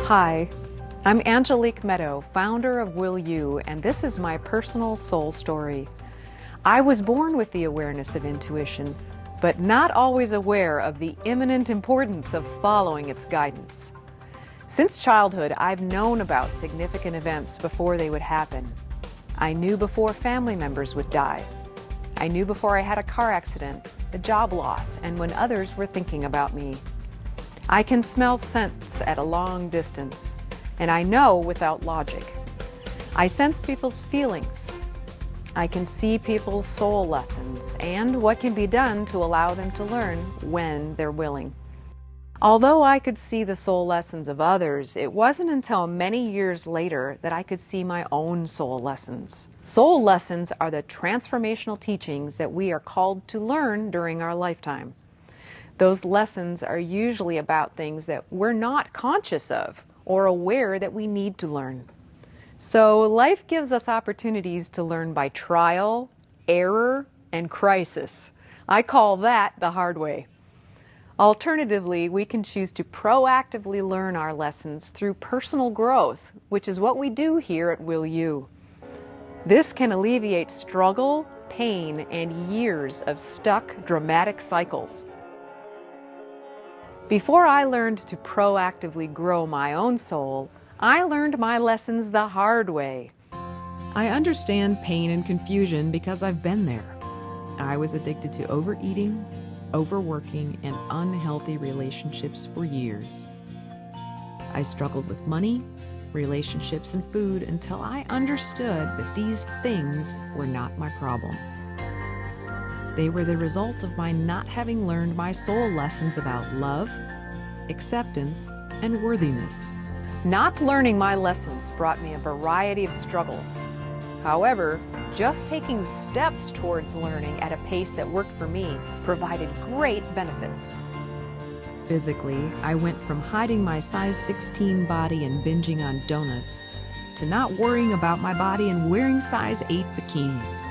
Hi, I'm Angelique Meadow, founder of Will You, and this is my personal soul story. I was born with the awareness of intuition, but not always aware of the imminent importance of following its guidance. Since childhood, I've known about significant events before they would happen. I knew before family members would die. I knew before I had a car accident, a job loss, and when others were thinking about me. I can smell scents at a long distance, and I know without logic. I sense people's feelings. I can see people's soul lessons and what can be done to allow them to learn when they're willing. Although I could see the soul lessons of others, it wasn't until many years later that I could see my own soul lessons. Soul lessons are the transformational teachings that we are called to learn during our lifetime. Those lessons are usually about things that we're not conscious of or aware that we need to learn. So life gives us opportunities to learn by trial, error, and crisis. I call that the hard way. Alternatively, we can choose to proactively learn our lessons through personal growth, which is what we do here at Will You. This can alleviate struggle, pain, and years of stuck, dramatic cycles. Before I learned to proactively grow my own soul, I learned my lessons the hard way. I understand pain and confusion because I've been there. I was addicted to overeating, overworking, and unhealthy relationships for years. I struggled with money, relationships, and food until I understood that these things were not my problem. They were the result of my not having learned my soul lessons about love, acceptance, and worthiness. Not learning my lessons brought me a variety of struggles. However, just taking steps towards learning at a pace that worked for me provided great benefits. Physically, I went from hiding my size 16 body and binging on donuts to not worrying about my body and wearing size 8 bikinis.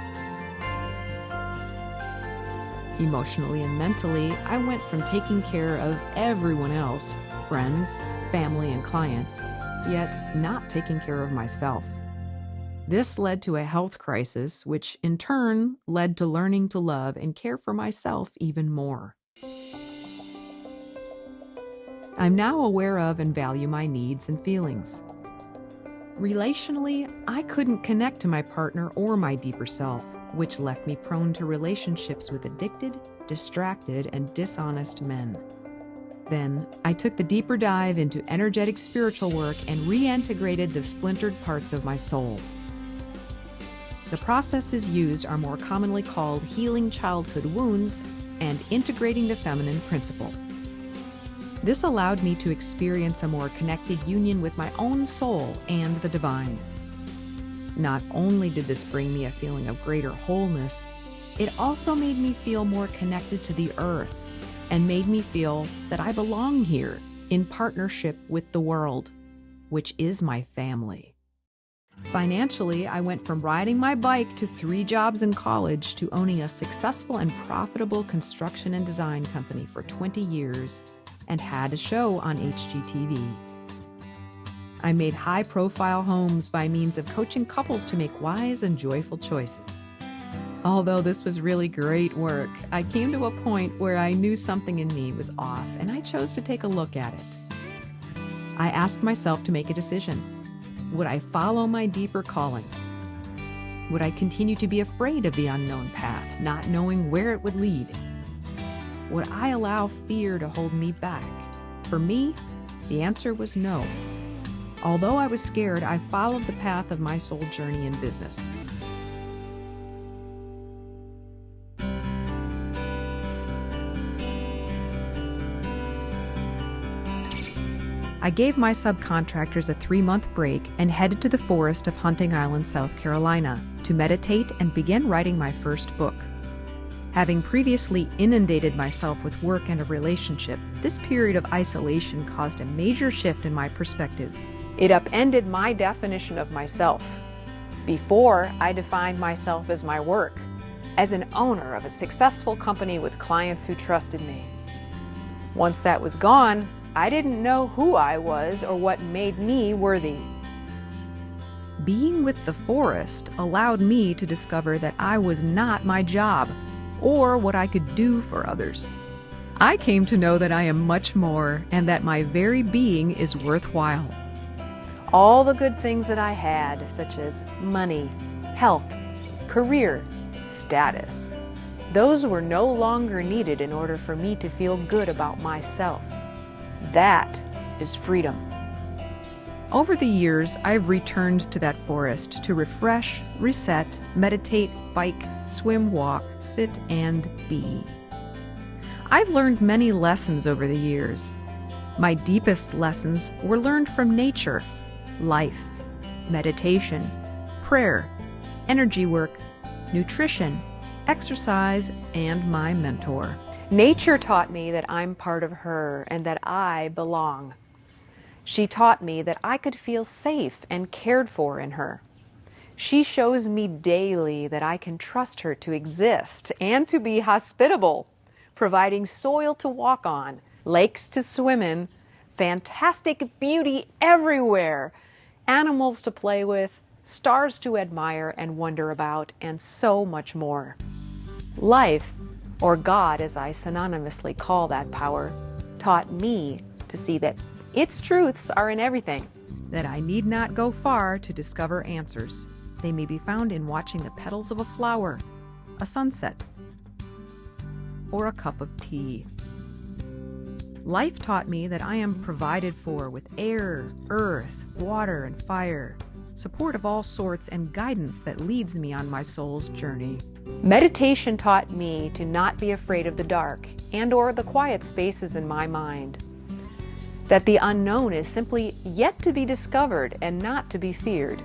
Emotionally and mentally, I went from taking care of everyone else, friends, family, and clients, yet not taking care of myself. This led to a health crisis, which in turn led to learning to love and care for myself even more. I'm now aware of and value my needs and feelings. Relationally, I couldn't connect to my partner or my deeper self, which left me prone to relationships with addicted, distracted, and dishonest men. Then, I took the deeper dive into energetic spiritual work and reintegrated the splintered parts of my soul. The processes used are more commonly called healing childhood wounds and integrating the feminine principle. This allowed me to experience a more connected union with my own soul and the divine. Not only did this bring me a feeling of greater wholeness, it also made me feel more connected to the earth and made me feel that I belong here in partnership with the world, which is my family. Financially, I went from riding my bike to 3 jobs in college to owning a successful and profitable construction and design company for 20 years and had a show on HGTV. I made high-profile homes by means of coaching couples to make wise and joyful choices. Although this was really great work, I came to a point where I knew something in me was off, and I chose to take a look at it. I asked myself to make a decision. Would I follow my deeper calling? Would I continue to be afraid of the unknown path, not knowing where it would lead? Would I allow fear to hold me back? For me, the answer was no. Although I was scared, I followed the path of my soul journey in business. I gave my subcontractors a 3-month break and headed to the forest of Hunting Island, South Carolina, to meditate and begin writing my first book. Having previously inundated myself with work and a relationship, this period of isolation caused a major shift in my perspective. It upended my definition of myself. Before, I defined myself as my work, as an owner of a successful company with clients who trusted me. Once that was gone, I didn't know who I was or what made me worthy. Being with the forest allowed me to discover that I was not my job or what I could do for others. I came to know that I am much more and that my very being is worthwhile. All the good things that I had, such as money, health, career, status, those were no longer needed in order for me to feel good about myself. That is freedom. Over the years, I've returned to that forest to refresh, reset, meditate, bike, swim, walk, sit, and be. I've learned many lessons over the years. My deepest lessons were learned from nature, life, meditation, prayer, energy work, nutrition, exercise, and my mentor. Nature taught me that I'm part of her and that I belong. She taught me that I could feel safe and cared for in her. She shows me daily that I can trust her to exist and to be hospitable, providing soil to walk on, lakes to swim in, fantastic beauty everywhere, animals to play with, stars to admire and wonder about, and so much more. Life, or God as I synonymously call that power, taught me to see that its truths are in everything. That I need not go far to discover answers. They may be found in watching the petals of a flower, a sunset, or a cup of tea. Life taught me that I am provided for with air, earth, water, and fire, support of all sorts, and guidance that leads me on my soul's journey. Meditation taught me to not be afraid of the dark and/or the quiet spaces in my mind. That the unknown is simply yet to be discovered and not to be feared.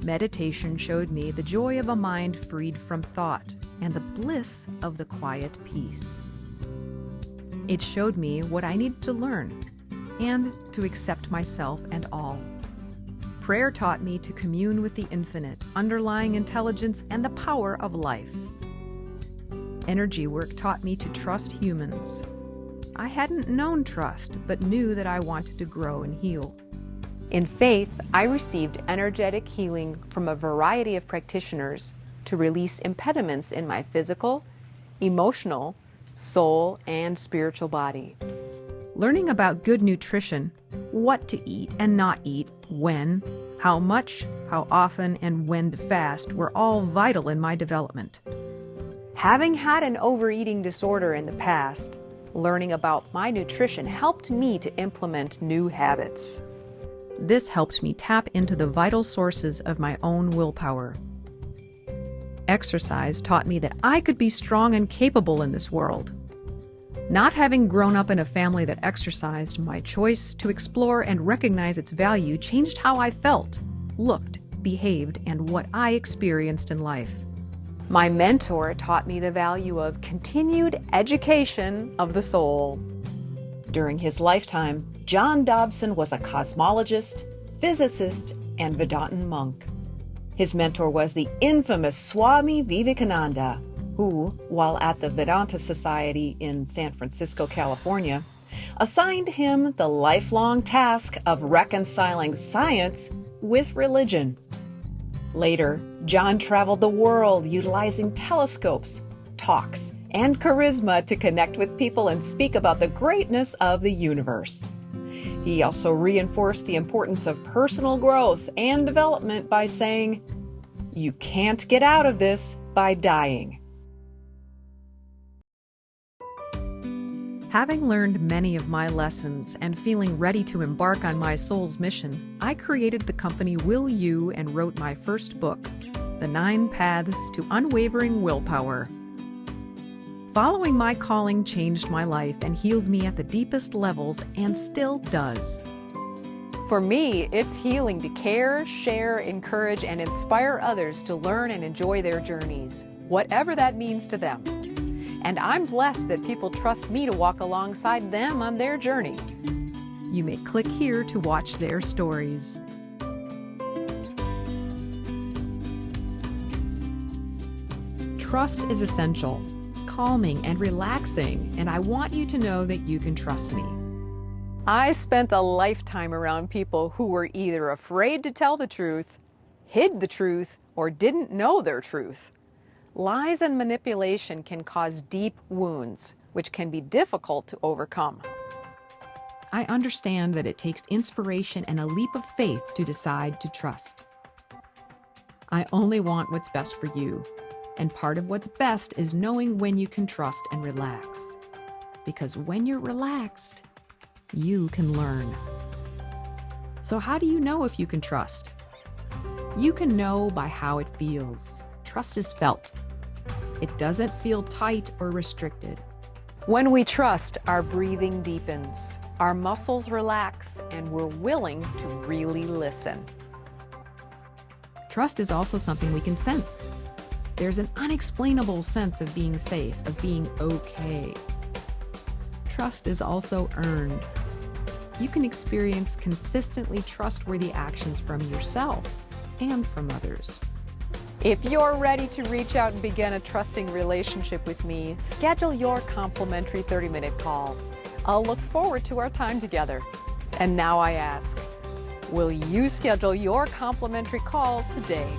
Meditation showed me the joy of a mind freed from thought and the bliss of the quiet peace. It showed me what I needed to learn and to accept myself and all. Prayer taught me to commune with the infinite, underlying intelligence, and the power of life. Energy work taught me to trust humans. I hadn't known trust, but knew that I wanted to grow and heal. In faith, I received energetic healing from a variety of practitioners to release impediments in my physical, emotional, soul, and spiritual body. Learning about good nutrition, what to eat and not eat, when, how much, how often, and when to fast were all vital in my development. Having had an overeating disorder in the past, learning about my nutrition helped me to implement new habits. This helped me tap into the vital sources of my own willpower. Exercise taught me that I could be strong and capable in this world. Not having grown up in a family that exercised, my choice to explore and recognize its value changed how I felt, looked, behaved, and what I experienced in life. My mentor taught me the value of continued education of the soul. During his lifetime, John Dobson was a cosmologist, physicist, and Vedantin monk. His mentor was the infamous Swami Vivekananda, who, while at the Vedanta Society in San Francisco, California, assigned him the lifelong task of reconciling science with religion. Later, John traveled the world utilizing telescopes, talks, and charisma to connect with people and speak about the greatness of the universe. He also reinforced the importance of personal growth and development by saying, "You can't get out of this by dying." Having learned many of my lessons and feeling ready to embark on my soul's mission, I created the company Will You and wrote my first book, The 9 Paths to Unwavering Willpower. Following my calling changed my life and healed me at the deepest levels and still does. For me, it's healing to care, share, encourage, and inspire others to learn and enjoy their journeys, whatever that means to them. And I'm blessed that people trust me to walk alongside them on their journey. You may click here to watch their stories. Trust is essential, calming and relaxing, and I want you to know that you can trust me. I spent a lifetime around people who were either afraid to tell the truth, hid the truth, or didn't know their truth. Lies and manipulation can cause deep wounds, which can be difficult to overcome. I understand that it takes inspiration and a leap of faith to decide to trust. I only want what's best for you, and part of what's best is knowing when you can trust and relax. Because when you're relaxed, you can learn. So how do you know if you can trust? You can know by how it feels. Trust is felt. It doesn't feel tight or restricted. When we trust, our breathing deepens, our muscles relax, and we're willing to really listen. Trust is also something we can sense. There's an unexplainable sense of being safe, of being okay. Trust is also earned. You can experience consistently trustworthy actions from yourself and from others. If you're ready to reach out and begin a trusting relationship with me, schedule your complimentary 30-minute call. I'll look forward to our time together. And now I ask, will you schedule your complimentary call today?